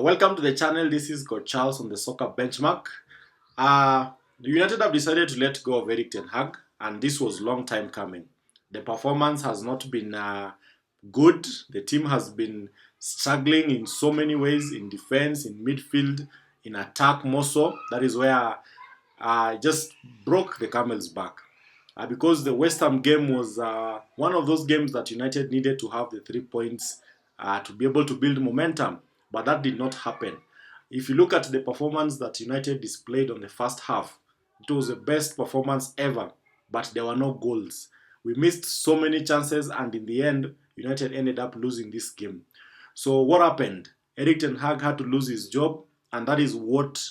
Welcome to the channel. This is Coach Charles on the Soccer Benchmark. United have decided to let go of Erik ten Hag, and this was a long time coming. The performance has not been good. The team has been struggling in so many ways, in defense, in midfield, in attack more so. That is where I just broke the camel's back. Because the West Ham game was one of those games that United needed to have the 3 points to be able to build momentum, but that did not happen. If you look at the performance that United displayed on the first half, it was the best performance ever, but there were no goals. We missed so many chances, and in the end, United ended up losing this game. So what happened? Erik ten Hag had to lose his job, and that is what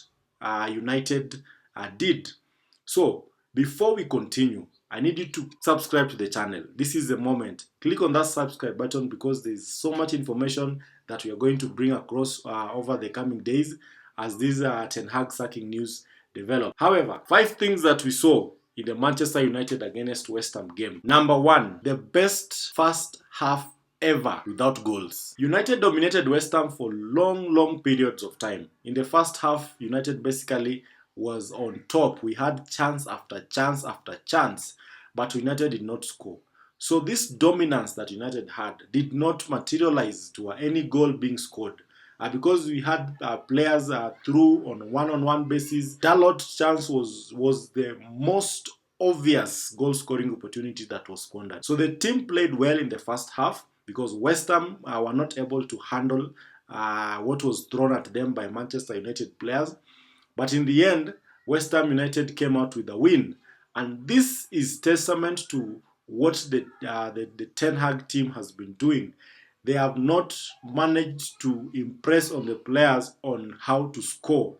United did. So before we continue, I need you to subscribe to the channel. This is the moment. Click on that subscribe button because there's so much information that we are going to bring across over the coming days as these Ten Hag sacking news develop. However, 5 things that we saw in the Manchester United against West Ham game. Number 1, the best first half ever without goals. United dominated West Ham for long periods of time. In the first half, United basically was on top. We had chance after chance after chance, but United did not score. So this dominance that United had did not materialize to any goal being scored. Because we had players through on one-on-one basis. Dalot's chance was the most obvious goal-scoring opportunity that was squandered. So the team played well in the first half because West Ham were not able to handle what was thrown at them by Manchester United players. But in the end, West Ham United came out with a win. And this is testament to what the Ten Hag team has been doing. They have not managed to impress on the players on how to score.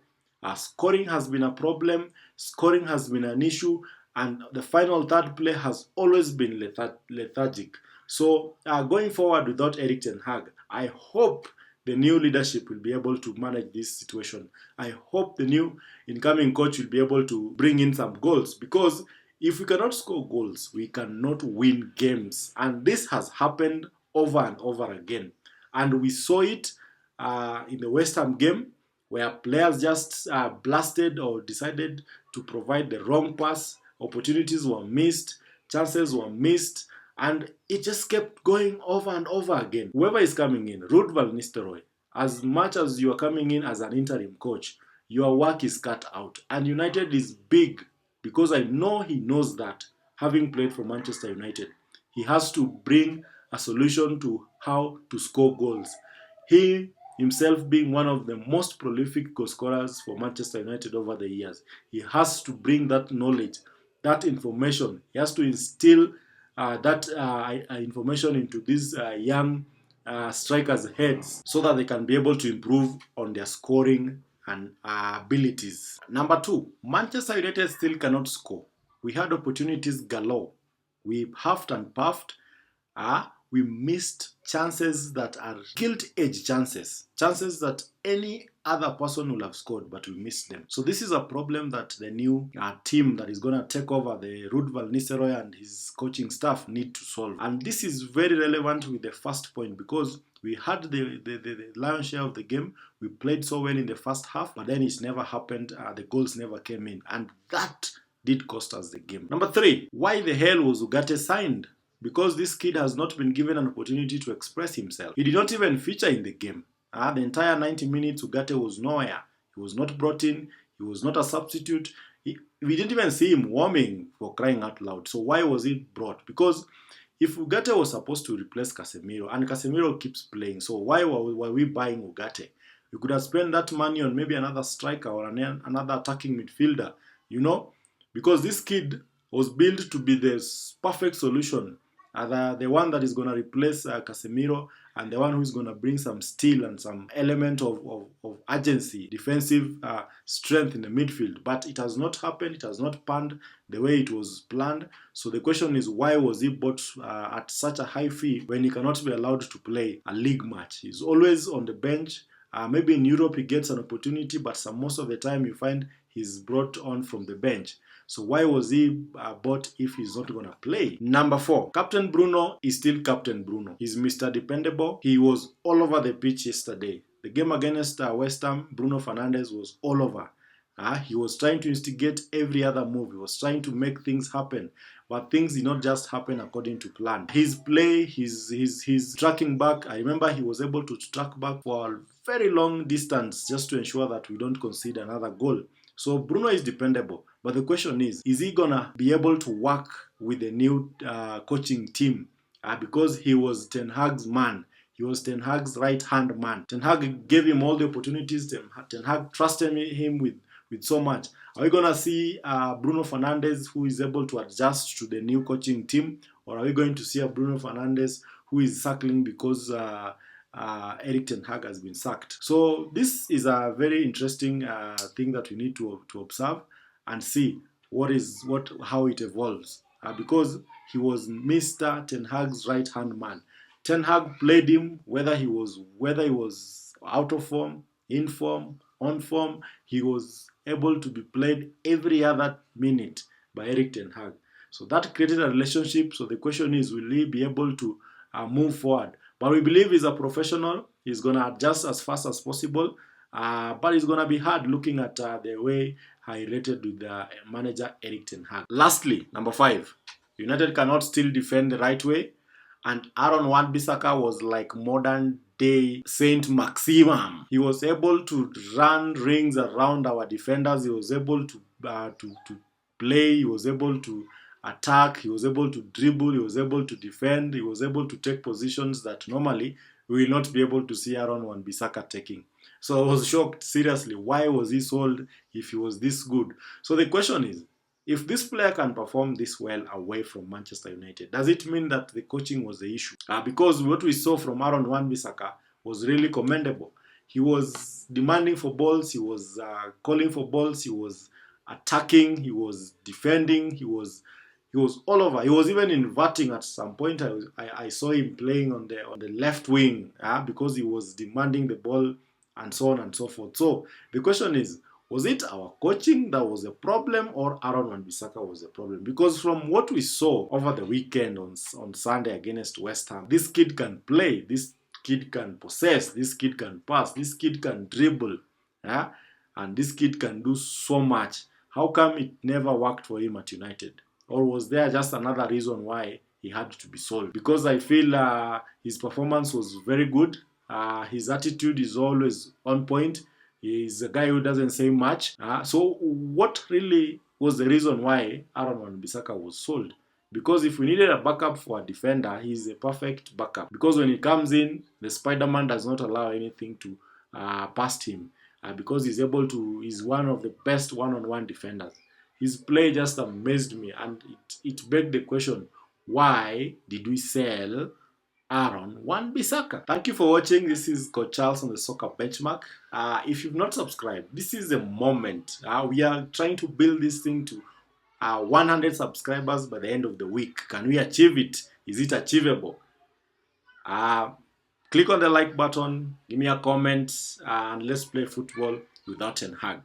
Scoring has been a problem, scoring has been an issue, and the final third play has always been lethargic. So going forward without Erik ten Hag, I hope the new leadership will be able to manage this situation. I hope the new incoming coach will be able to bring in some goals, because if we cannot score goals, we cannot win games. And this has happened over and over again. And we saw it in the West Ham game, where players just blasted or decided to provide the wrong pass. Opportunities were missed, chances were missed, and it just kept going over and over again. Whoever is coming in, Ruud Van Nistelrooy, as much as you are coming in as an interim coach, your work is cut out. And United is big, because I know he knows that, having played for Manchester United. He has to bring a solution to how to score goals. He himself being one of the most prolific goal scorers for Manchester United over the years. He has to bring that knowledge, that information. He has to instill that information into these young strikers' heads so that they can be able to improve on their scoring and abilities. Number 2, Manchester United still cannot score. We had opportunities galore. We huffed and puffed. We missed chances that are gilt-edge chances. Chances that any other person will have scored, but we missed them. So this is a problem that the new team that is going to take over, the Ruud Van Nistelrooy and his coaching staff, need to solve. And this is very relevant with the first point, because we had the lion's share of the game. We played so well in the first half, but then it never happened. The goals never came in. And that did cost us the game. Number 3, why the hell was Ugarte signed? Because this kid has not been given an opportunity to express himself. He did not even feature in the game. The entire 90 minutes, Ugarte was nowhere. He was not brought in. He was not a substitute. We didn't even see him warming, for crying out loud. So why was he brought? Because if Ugarte was supposed to replace Casemiro, and Casemiro keeps playing, so why were we buying Ugarte? We could have spent that money on maybe another striker or another attacking midfielder, because this kid was built to be the perfect solution. The one that is going to replace Casemiro, and the one who is going to bring some steel and some element of urgency, defensive strength in the midfield. But it has not happened. It has not panned the way it was planned. So the question is, why was he bought at such a high fee when he cannot be allowed to play a league match? He's always on the bench. Maybe in Europe he gets an opportunity, but most of the time you find he's brought on from the bench. So why was he bought if he's not going to play? Number 4, Captain Bruno is still Captain Bruno. He's Mr. Dependable. He was all over the pitch yesterday. The game against West Ham, Bruno Fernandes was all over. He was trying to instigate every other move. He was trying to make things happen. But things did not just happen according to plan. His play, his tracking back, I remember he was able to track back for a very long distance just to ensure that we don't concede another goal. So Bruno is dependable. But the question is he going to be able to work with the new coaching team? Because he was Ten Hag's man. He was Ten Hag's right-hand man. Ten Hag gave him all the opportunities. Ten Hag trusted him with so much. Are we going to see Bruno Fernandes who is able to adjust to the new coaching team? Or are we going to see a Bruno Fernandes who is suckling because Erik Ten Hag has been sacked? So this is a very interesting thing that we need to observe and see how it evolves. Because he was Mr. Ten Hag's right-hand man. Ten Hag played him whether he was out of form, in form, on form. He was able to be played every other minute by Erik Ten Hag. So that created a relationship. So the question is, will he be able to move forward? But we believe he's a professional. He's going to adjust as fast as possible. But it's going to be hard looking at the way he rated with the manager Erik Ten Hag. Lastly, number 5. United cannot still defend the right way. And Aaron Wan-Bissaka was like modern day Saint Maximum. He was able to run rings around our defenders. He was able to play. He was able to attack. He was able to dribble. He was able to defend. He was able to take positions that normally we will not be able to see Aaron Wan-Bissaka taking. So I was shocked, seriously. Why was he sold if he was this good? So the question is, if this player can perform this well away from Manchester United, does it mean that the coaching was the issue? Because what we saw from Aaron Wan-Bissaka was really commendable. He was demanding for balls, he was calling for balls, he was attacking, he was defending, he was all over. He was even inverting at some point. I saw him playing on the left wing because he was demanding the ball and so on and so forth. So the question is, was it our coaching that was a problem or Aaron Wan-Bissaka was a problem? Because from what we saw over the weekend on Sunday against West Ham, this kid can play, this kid can possess, this kid can pass, this kid can dribble, and this kid can do so much. How come it never worked for him at United? Or was there just another reason why he had to be sold? Because I feel his performance was very good. His attitude is always on point. He's a guy who doesn't say much. So what really was the reason why Aaron Wan-Bissaka was sold? Because if we needed a backup for a defender, he's a perfect backup. Because when he comes in, the Spider-Man does not allow anything to past him. Because he's one of the best one-on-one defenders. His play just amazed me, and it begged the question, why did we sell Aaron Wan-Bissaka? Thank you for watching. This is Coach Charles on the Soccer Benchmark. If you've not subscribed, this is the moment. We are trying to build this thing to 100 subscribers by the end of the week. Can we achieve it? Is it achievable? Click on the like button, give me a comment, and let's play football without Ten Hag.